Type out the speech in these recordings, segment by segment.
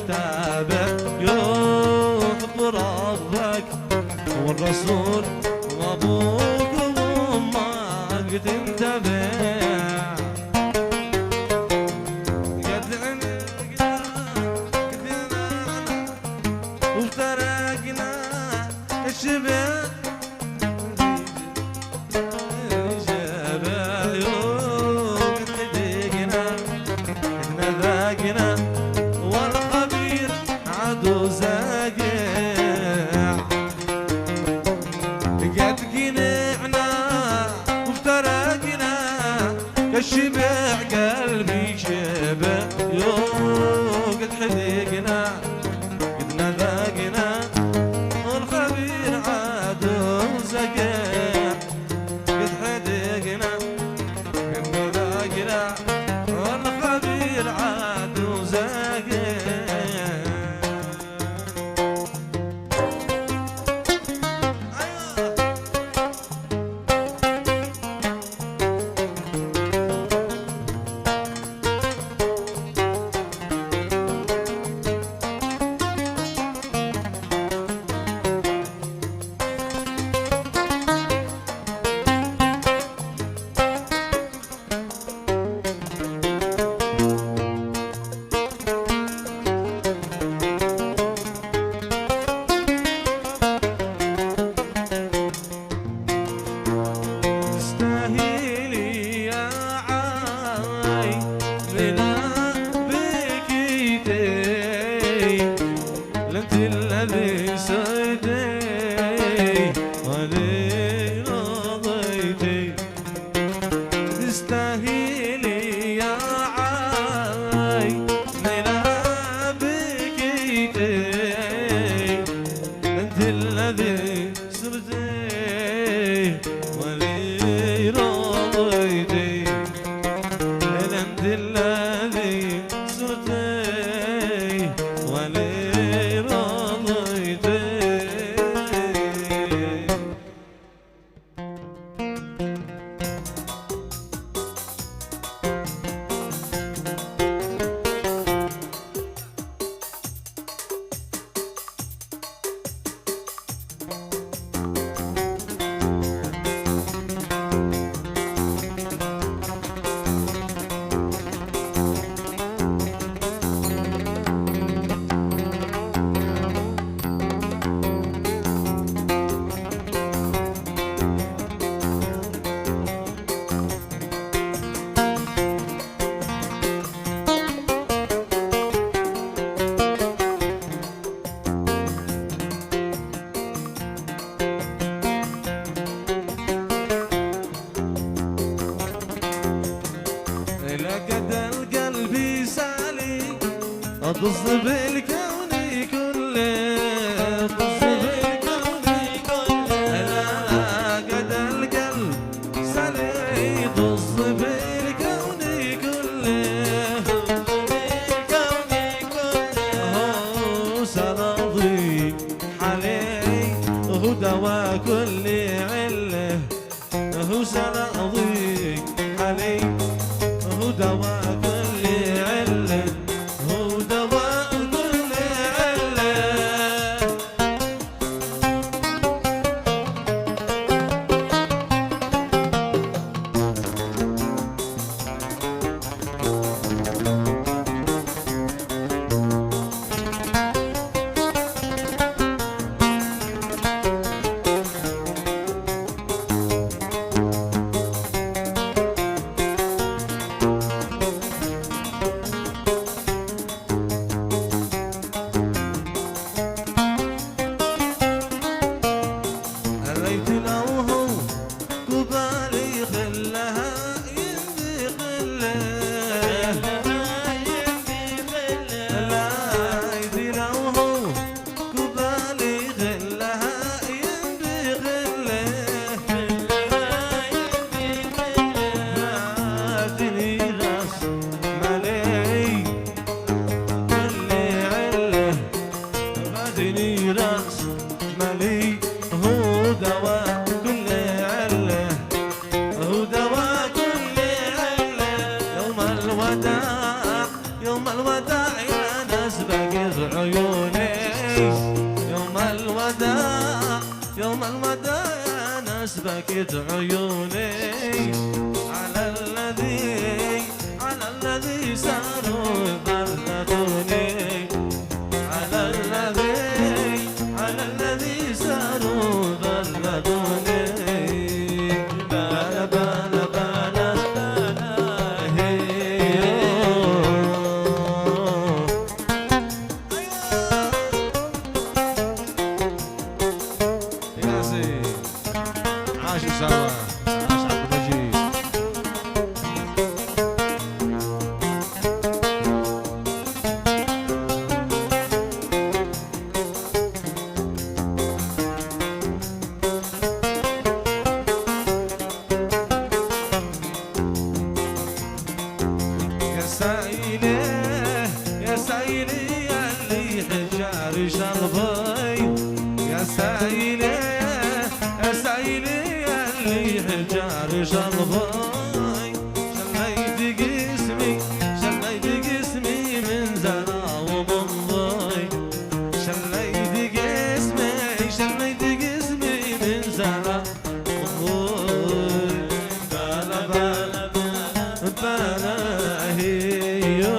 كتابك يحب ربك والرسول وابوك وامك تنتبه وافترقنا الشبه والخبير عدو زاقع قد قنعنا وافترقنا كالشبع قلبي شبع قد حدقنا قد نذاقنا والخبير عدو زاقع قد حدقنا قد نذاقنا والخبير عدو زاقع الذي سيدي ولي رضيتي تستاهلي يا عاي لا بكيتي انت الذي صرتي ولي رضيتي انت الذي صرتي ولي لقد القلب سالي أطز بالكون كله طز بالكون كله لقد القلب سالي طز بالكون كله هو سنضيق عليه هو دواء كل عله هو سنضيق عليه هو دواء كل علة هو دواء كل علة بكت عيوني على الذي ساروا ظلتوني على الذي ساروا ظلتوني بلا بلا بلا عاش سوا عاش عبد المجيد يا سايلي يا اللي حجار شربي يا سايلي يا اللي حجار شربي شليت قسمي من زرع ومنضي شليت قسمي من زرع ومنضي بلا بلا بلا هيو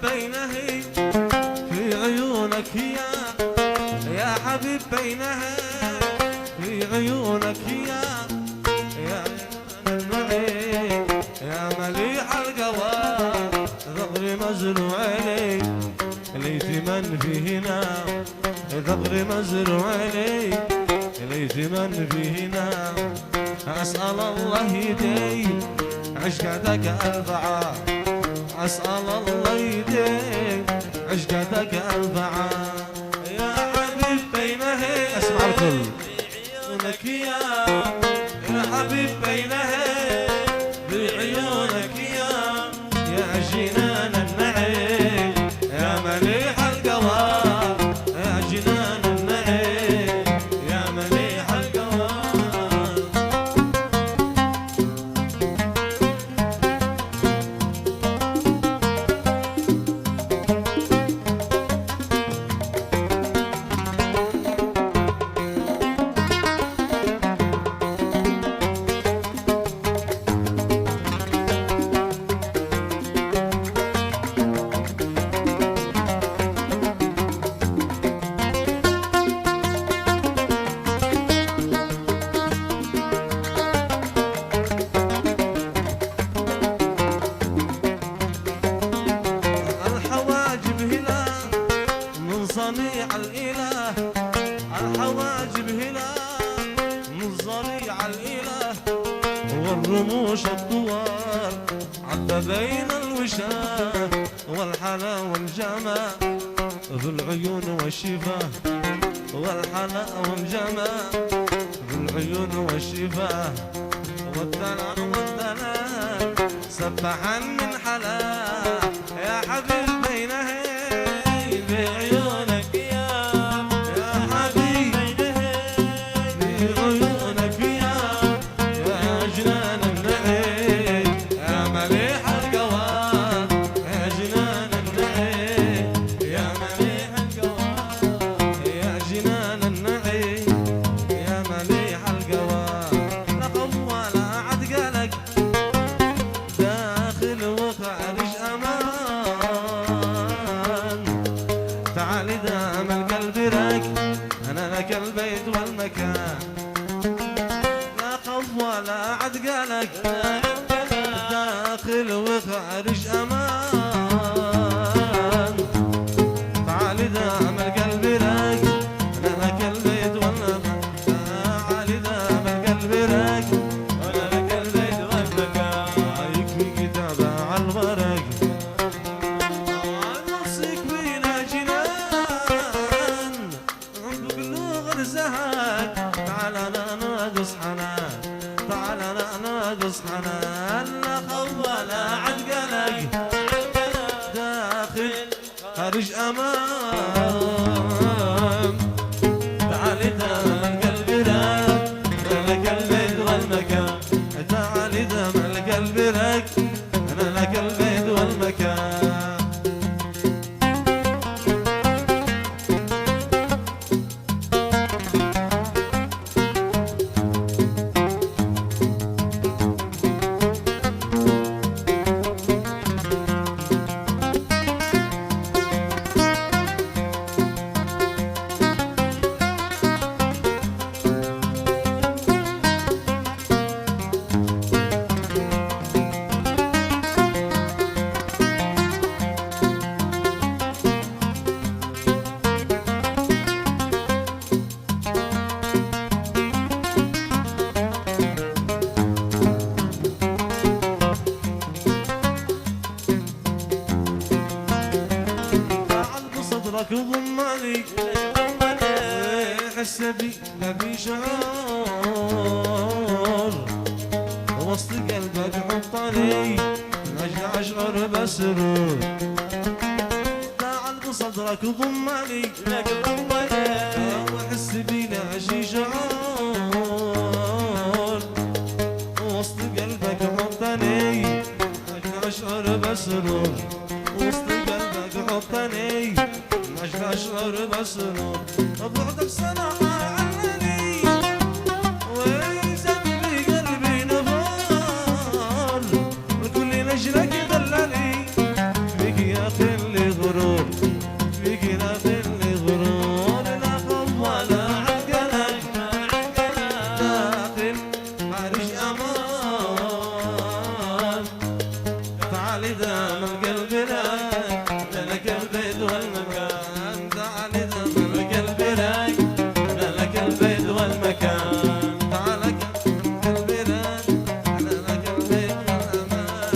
بينهي في عيونك يا حبيب بينها في عيونك يا معي يا مليح القوى ثغري مزروعي ليت من فينا ثغري مزروعي ليت من فينا أسأل الله يدي عشقتك أربعة أسأل الله يديك عشقتك أربعة يا حبيب بينها أسمع الكل بعيونك يا حبيب بينها بعيونك يا جنان النعيم يا مليح القوى يا جنان النعيم يا مليح القوى صنيع الإله الحواجب هلال من صنيع الإله والرموش الطوال عدى بين الوشاة والحلا والجمال ذو العيون والشفاه والحلا والجمال ذو العيون والشفاه والدلال سبحا من حلا يا حبيب بينها بعيونك يا حبيب بعيونك يا جنان النعيم يا مليح القوام يا جنان النعيم يا مليح القوام يا جنان النعيم يا مليح القوام رقم ولا عد قالك داخل وخارج خارج امان. تعالي دام القلب راق انا لك البيت والمكان. تعالي دام القلب راق انا لك البيت والمكان. يكفي كتابة على الورق نصك بينا جنان بقلوب غرزهاك. تعال انا ناقص حنان، تعال انا ناقص حنان. لا خوف ولا عقلك داخل خارج امان. تعالي دام القلب راق انا لك البيت والمكان. تعالي دام القلب راق انا لك البيت والمكان. صدرك ضمني حس بي ما في شعور. وسط قلبك حطني اجي اشعر بسرور. تعال بصدرك ضمني وحس بي لا شي شعور. وسط قلبك حطني اجي اشعر بسرور. وسط قلبك حطني أجل أشعر بسرور. بعدك صراحة عني ويزن بقلبي نفار. كل نجلك ضلني فيك يا خلي غرور، فيك يا خلي غرور. لا خوف ولا عقلك داخل خارج أمان. تعالي دام القلب لك البيت والمكان. تعالي دام القلب راق انا لك البيت والمكان. تعالي القلب راق انا لك البيت والامان.